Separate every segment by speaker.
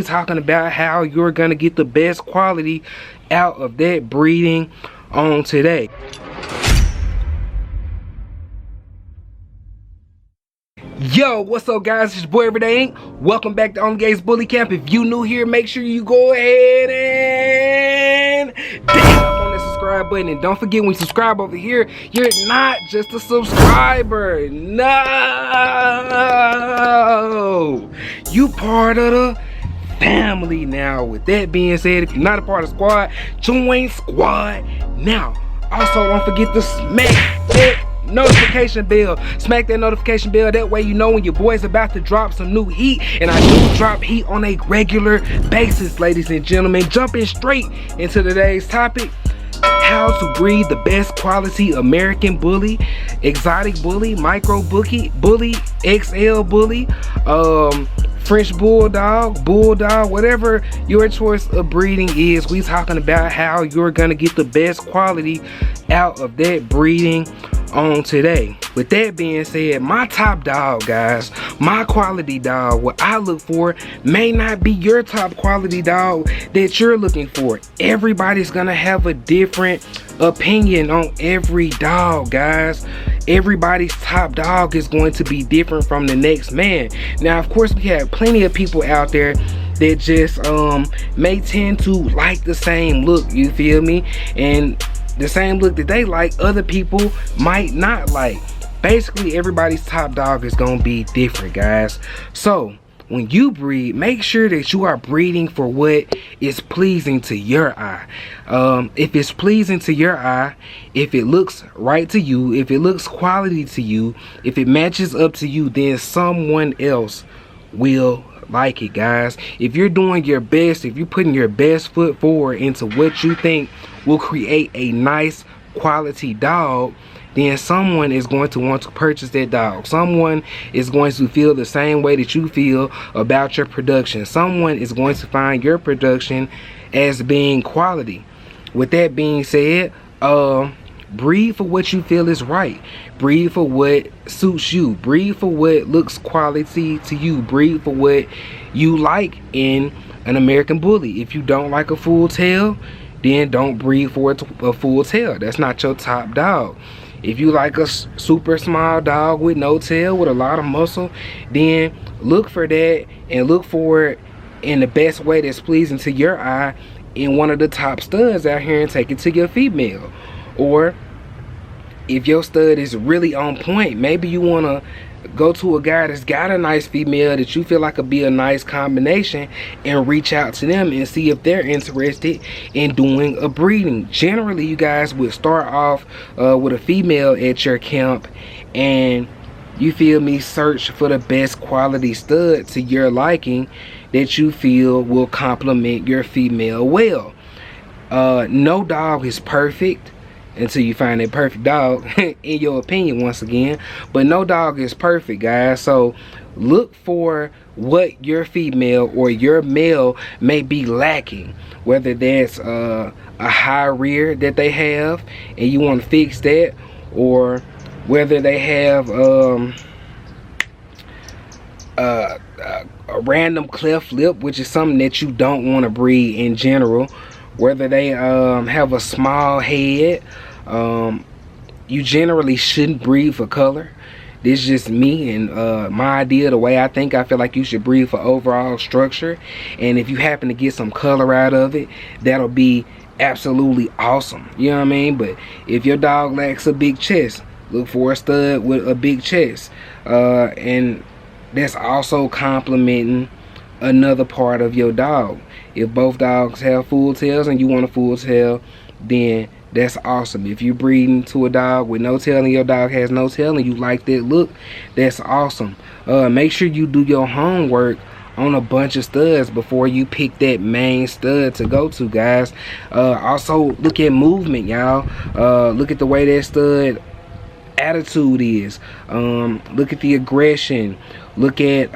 Speaker 1: Talking about how you're gonna get the best quality out of that breeding on today. Yo, what's up guys, it's your boy Everyday Inc. Welcome back to On Games Bully Camp. If you new here, make sure you go ahead and tap on the subscribe button. And don't forget, when you subscribe over here, you're not just a subscriber. No, you part of the family now. With that being said, if you're not a part of squad, join squad now. Also, don't forget to smack that notification bell. Smack that notification bell. That way you know when your boy's about to drop some new heat. And I do drop heat on a regular basis, ladies and gentlemen. Jumping straight into today's topic: how to breed the best quality American bully, exotic bully, micro bully, XL bully, French bulldog, whatever your choice of breeding is. We talking about how you're gonna get the best quality out of that breeding on today. With that being said, my top dog, guys, my quality dog, what I look for may not be your top quality dog that you're looking for. Everybody's gonna have a different opinion on every dog, guys. Everybody's top dog is going to be different from the next man. Now, of course, we have plenty of people out there that just may tend to like the same look, you feel me? And the same look that they like, other people might not like. Basically, everybody's top dog is gonna be different, guys. So when you breed, make sure that you are breeding for what is pleasing to your eye. If it's pleasing to your eye, if it looks right to you, if it looks quality to you, if it matches up to you, then someone else will like it, guys. If you're doing your best, if you're putting your best foot forward into what you think will create a nice quality dog, then someone is going to want to purchase that dog. Someone is going to feel the same way that you feel about your production. Someone is going to find your production as being quality. With that being said, breed for what you feel is right. Breed for what suits you. Breed for what looks quality to you. Breed for what you like in an American bully. If you don't like a full tail, then don't breed for a full tail. That's not your top dog. If you like a super small dog with no tail, with a lot of muscle, then look for that and look for it in the best way that's pleasing to your eye in one of the top studs out here and take it to your female. Or if your stud is really on point, maybe you want to go to a guy that's got a nice female that you feel like could be a nice combination and reach out to them and see if they're interested in doing a breeding. Generally, you guys would start off with a female at your camp, and you feel me, search for the best quality stud to your liking that you feel will complement your female well. No dog is perfect until you find that perfect dog, in your opinion, once again. But no dog is perfect, guys. So look for what your female or your male may be lacking, whether that's a high rear that they have and you want to fix that, or whether they have a random cleft lip, which is something that you don't want to breed in general, whether they have a small head. You generally shouldn't breed for color. This is just me and my idea, the way I think. I feel like you should breed for overall structure, and if you happen to get some color out of it, that'll be absolutely awesome, you know what I mean? But if your dog lacks a big chest, look for a stud with a big chest, and that's also complementing another part of your dog. If both dogs have full tails and you want a full tail, then that's awesome. If you're breeding to a dog with no tail and your dog has no tail and you like that look, that's awesome. Make sure you do your homework on a bunch of studs before you pick that main stud to go to, guys. Also look at movement, y'all. Look at the way that stud attitude is. Look at the aggression. Look at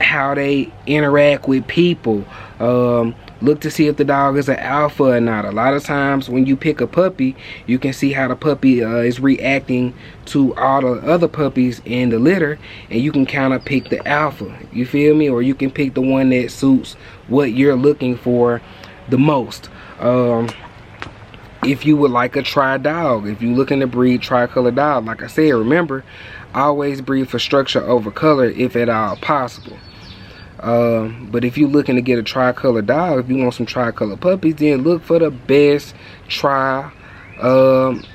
Speaker 1: how they interact with people. Look to see if the dog is an alpha or not. A lot of times when you pick a puppy, you can see how the puppy is reacting to all the other puppies in the litter, and you can kind of pick the alpha, you feel me? Or you can pick the one that suits what you're looking for the most. If you would like a tri dog, if you're looking to breed tricolor dog, like I said, remember, always breed for structure over color if at all possible. But if you're looking to get a tricolor dog, if you want some tricolor puppies, then look for the best tri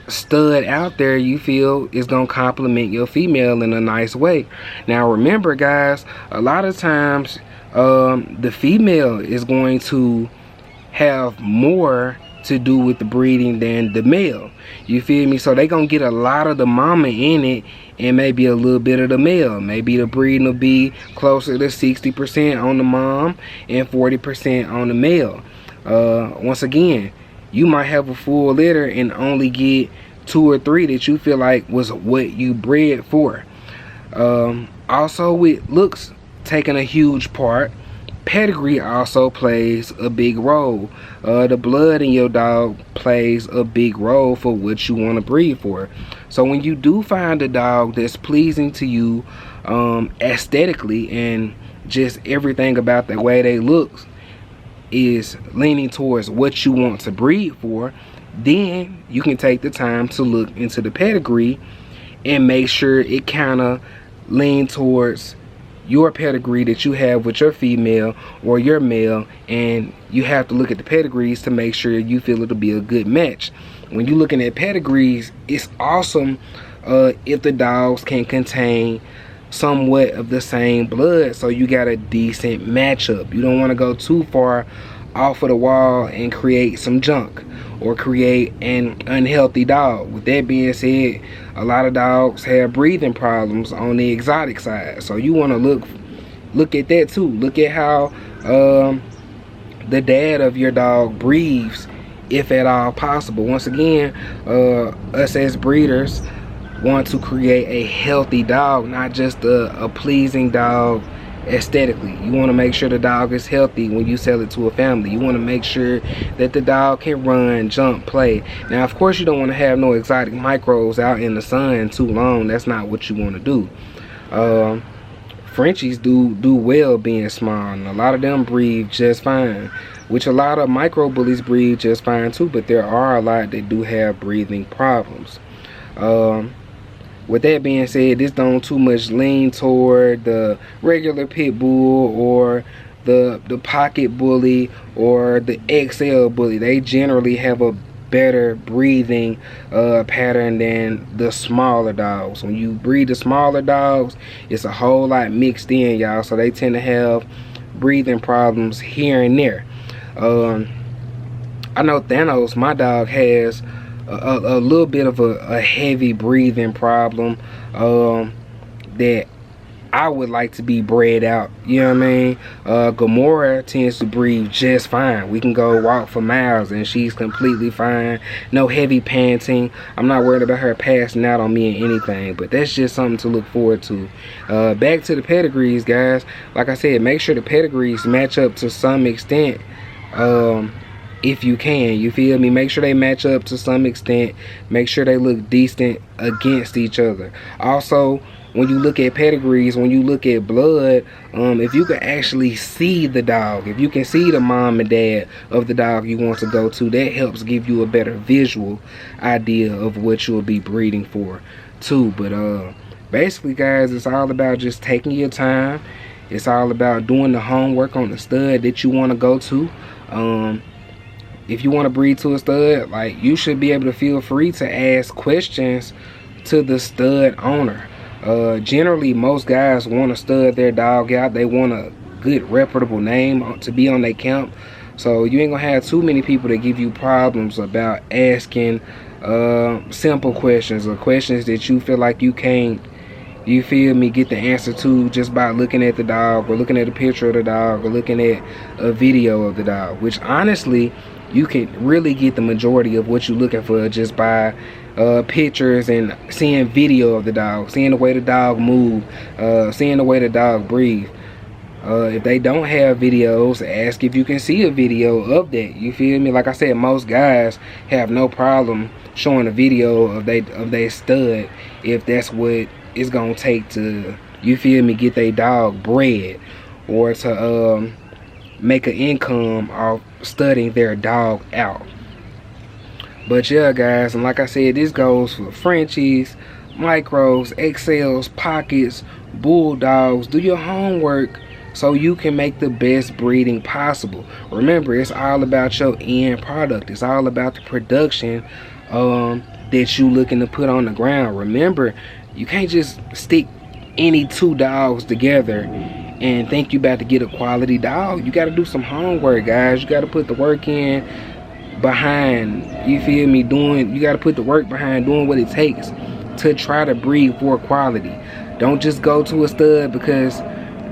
Speaker 1: stud out there you feel is gonna complement your female in a nice way. Now remember, guys, a lot of times the female is going to have more to do with the breeding than the male, you feel me? So they gonna get a lot of the mama in it and maybe a little bit of the male. Maybe the breeding will be closer to 60% on the mom and 40% on the male. Once again, you might have a full litter and only get 2 or 3 that you feel like was what you bred for. Also, with looks taking a huge part, pedigree also plays a big role. The blood in your dog plays a big role for what you want to breed for. So when you do find a dog that's pleasing to you aesthetically, and just everything about the way they look is leaning towards what you want to breed for, then you can take the time to look into the pedigree and make sure it kind of lean towards your pedigree that you have with your female or your male, and you have to look at the pedigrees to make sure you feel it'll be a good match. When you're looking at pedigrees, it's awesome if the dogs can contain somewhat of the same blood, so you got a decent matchup. You don't want to go too far off of the wall and create some junk or create an unhealthy dog. With that being said, a lot of dogs have breathing problems on the exotic side, so you want to look at that too. Look at how the dad of your dog breathes, if at all possible. Once again, us as breeders want to create a healthy dog, not just a pleasing dog aesthetically. You want to make sure the dog is healthy when you sell it to a family. You want to make sure that the dog can run, jump, play. Now of course you don't want to have no exotic micros out in the sun too long. That's not what you want to do. Frenchies do well being small, and a lot of them breathe just fine, which a lot of micro bullies breathe just fine too, but there are a lot that do have breathing problems. With that being said, this don't too much lean toward the regular pit bull or the pocket bully or the XL bully. They generally have a better breathing pattern than the smaller dogs. When you breed the smaller dogs, it's a whole lot mixed in, y'all, so they tend to have breathing problems here and there. I know Thanos, my dog, has a little bit of a heavy breathing problem that I would like to be bred out, you know what I mean? Gamora tends to breathe just fine. We can go walk for miles and she's completely fine. No heavy panting. I'm not worried about her passing out on me or anything, but that's just something to look forward to. Back to the pedigrees, guys. Like I said, make sure the pedigrees match up to some extent. If you can, you feel me? Make sure they match up to some extent. Make sure they look decent against each other. Also, when you look at pedigrees, when you look at blood, if you can actually see the dog, if you can see the mom and dad of the dog you want to go to, that helps give you a better visual idea of what you'll be breeding for too. But basically, guys, it's all about just taking your time. It's all about doing the homework on the stud that you want to go to. If you want to breed to a stud, like, you should be able to feel free to ask questions to the stud owner. Generally, most guys want to stud their dog out. They want a good, reputable name to be on their camp. So you ain't gonna have too many people that give you problems about asking simple questions, or questions that you feel like you can't, you feel me, get the answer to just by looking at the dog, or looking at a picture of the dog, or looking at a video of the dog, which honestly, you can really get the majority of what you're looking for just by pictures and seeing video of the dog, seeing the way the dog move, seeing the way the dog breathe. If they don't have videos, ask if you can see a video of that. You feel me? Like I said, most guys have no problem showing a video of they stud if that's what it's gonna take to, you feel me, get their dog bred, or to make an income off studying their dog out. But yeah, guys, and like I said, this goes for Frenchies, Micros, XLs, Pockets, Bulldogs. Do your homework so you can make the best breeding possible. Remember, it's all about your end product. It's all about the production that you looking to put on the ground. Remember, you can't just stick any two dogs together and think you about to get a quality dog. You got to do some homework, guys. You got to put the work in behind, you feel me, you got to put the work behind doing what it takes to try to breed for quality. Don't just go to a stud because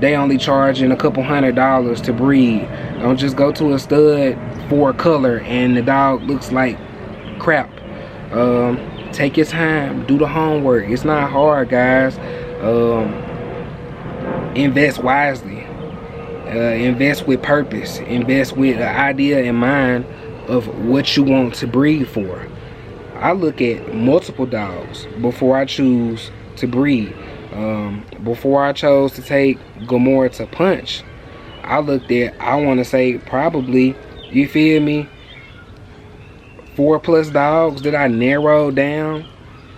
Speaker 1: they only charging a couple $100s to breed. Don't just go to a stud for a color and the dog looks like crap. Take your time, do the homework. It's not hard, guys. Invest wisely, invest with purpose, invest with an idea in mind of what you want to breed for. I look at multiple dogs before I choose to breed. Before I chose to take Gomorrah to Punch, I looked at, I want to say probably, you feel me, 4+ dogs that I narrowed down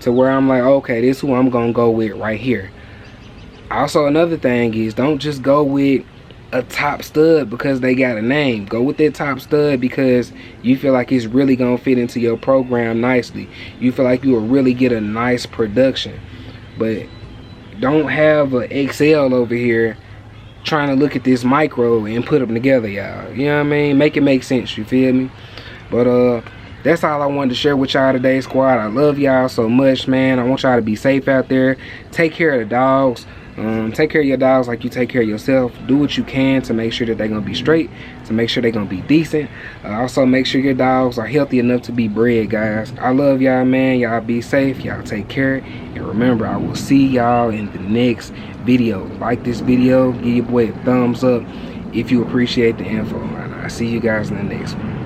Speaker 1: to where I'm like, okay, this is who I'm gonna go with right here. Also, another thing is, don't just go with a top stud because they got a name. Go with that top stud because you feel like it's really gonna fit into your program nicely. You feel like you will really get a nice production. But don't have an XL over here trying to look at this micro and put them together, y'all. You know what I mean? Make it make sense, you feel me? But that's all I wanted to share with y'all today, squad. I love y'all so much, man. I want y'all to be safe out there. Take care of the dogs. Take care of your dogs like you take care of yourself. Do what you can to make sure that they're gonna be straight, to make sure they're gonna be decent. Also make sure your dogs are healthy enough to be bred, guys. I love y'all, man. Y'all be safe, y'all take care, and remember, I will see y'all in the next video. Like this video, give your boy a thumbs up if you appreciate the info, man. I'll see you guys in the next one.